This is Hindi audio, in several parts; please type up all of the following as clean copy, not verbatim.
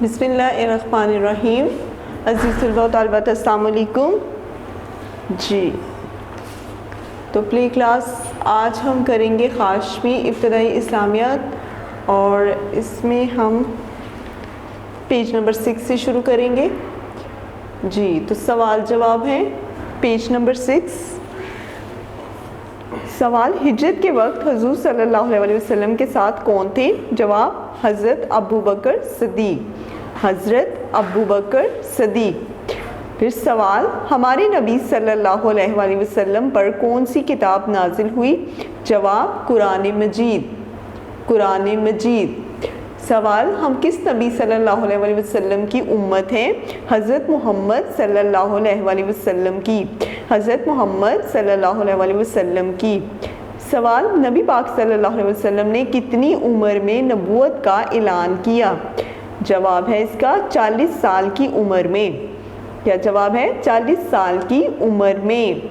बिस्मिल्लाहिर्रहमानिर्रहीम। अज़ीज़ तलबा व तालिबात अस्सलाम वालेकुम जी। तो प्ले क्लास आज हम करेंगे हाशमी ibtidaई इस्लामियात और इसमें हम पेज नंबर 6 से शुरू करेंगे जी। तो सवाल जवाब है पेज नंबर 6। सवाल, हिजरत के वक्त हुज़ूर सल्लल्लाहु अलैहि वसल्लम के साथ कौन थे? जवाब, हज़रत अबू बकर सिद्दीक़। हज़रत अबू बकर सिद्दीक़। फिर सवाल, हमारे नबी सल्लल्लाहु अलैहि वसल्लम पर कौन सी किताब नाजिल हुई? जवाब, कुरान मजीद। कुरान मजीद। सवाल, हम किस नबी सल्लल्लाहु अलैहि वसल्लम की उम्मत हैं? हज़रत मोहम्मद सल्लल्लाहु अलैहि वसल्लम की। हज़रत मोहम्मद सल्लल्लाहु अलैहि वसल्लम की। सवाल, नबी पाक सल्लल्लाहु अलैहि वसल्लम ने कितनी उम्र में नबूवत का ऐलान किया? जवाब है इसका 40 साल की उम्र में। क्या जवाब है? 40 साल की उम्र में।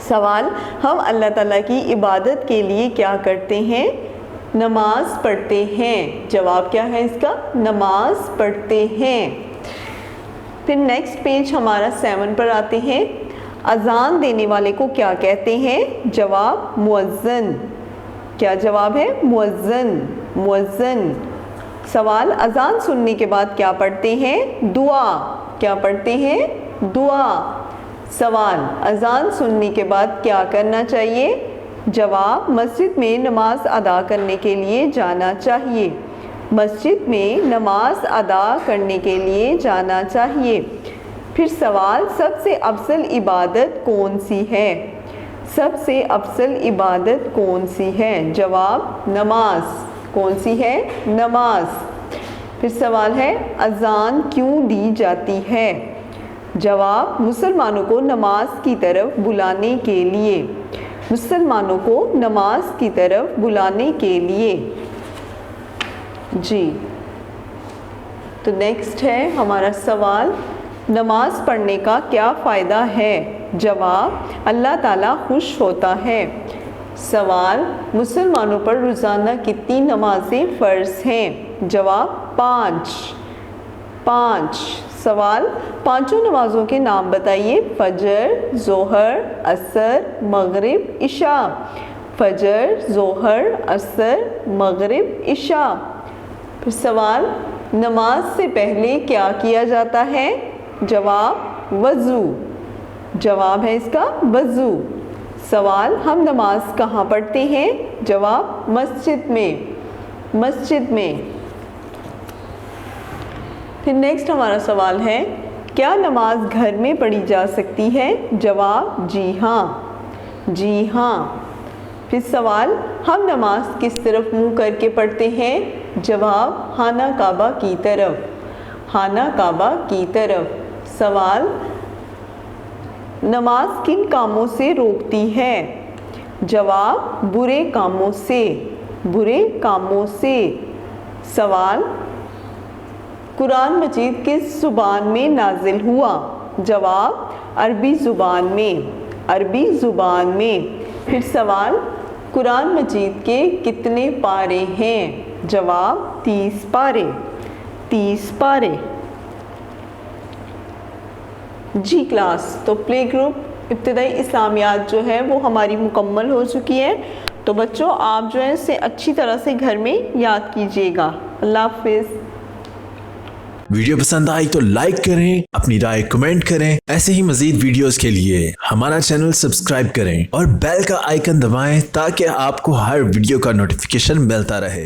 सवाल, हम अल्लाह ताला की इबादत के लिए क्या करते हैं? नमाज पढ़ते हैं। जवाब क्या है इसका? नमाज पढ़ते हैं। फिर नेक्स्ट पेज हमारा 7 पर आते हैं। अजान देने वाले को क्या कहते हैं? जवाब, मुअज्जिन। क्या जवाब है? मुअज्जिन। मुअज्जिन। सवाल, अजान सुनने के बाद क्या पढ़ते हैं? दुआ। क्या पढ़ते हैं? दुआ। सवाल, अजान सुनने के बाद क्या करना चाहिए? जवाब, मस्जिद में नमाज अदा करने के लिए जाना चाहिए। मस्जिद में नमाज अदा करने के लिए जाना चाहिए। फिर सवाल, सबसे अफजल इबादत कौन सी है? सबसे अफजल इबादत कौन सी है? जवाब, नमाज। कौन सी है? नमाज। फिर सवाल है, अजान क्यों दी जाती है? जवाब, मुसलमानों को नमाज की तरफ बुलाने के लिए। मुसलमानों को नमाज की तरफ बुलाने के लिए जी। तो नेक्स्ट है हमारा सवाल, नमाज पढ़ने का क्या फ़ायदा है? जवाब, अल्लाह ताला खुश होता है। सवाल, मुसलमानों पर रोज़ाना कितनी नमाजें फ़र्ज़ हैं? जवाब, 5। सवाल, पांचों नमाज़ों के नाम बताइए। फजर, ज़ोहर, असर, मगरिब, इशा। फजर, ज़ोहर, असर, मगरिब, इशा। फिर सवाल, नमाज से पहले क्या किया जाता है? जवाब, वज़ू। जवाब है इसका वज़ू। सवाल, हम नमाज कहाँ पढ़ते हैं? जवाब, मस्जिद में। मस्जिद में। फिर नेक्स्ट हमारा सवाल है, क्या नमाज घर में पढ़ी जा सकती है? जवाब, जी हाँ। जी हाँ। फिर सवाल, हम नमाज किस तरफ मुंह करके पढ़ते हैं? जवाब, खाना काबा की तरफ। खाना काबा की तरफ। सवाल, नमाज किन कामों से रोकती है? जवाब, बुरे कामों से। बुरे कामों से। सवाल, कुरान मजीद किस ज़ुबान में नाजिल हुआ? जवाब, अरबी ज़ुबान में। अरबी ज़ुबान में। फिर सवाल, कुरान मजीद के कितने पारे हैं? जवाब, 30 पारे। 30 पारे जी। क्लास, तो प्ले ग्रुप इब्तिदाई इस्लामियात जो है वो हमारी मुकम्मल हो चुकी है। तो बच्चों, आप जो है इसे अच्छी तरह से घर में याद कीजिएगा। अल्लाह हाफिज़। वीडियो पसंद आई तो लाइक करें, अपनी राय कमेंट करें। ऐसे ही मजीद वीडियोस के लिए हमारा चैनल सब्सक्राइब करें और बेल का आइकन दबाएं ताकि आपको हर वीडियो का नोटिफिकेशन मिलता रहे।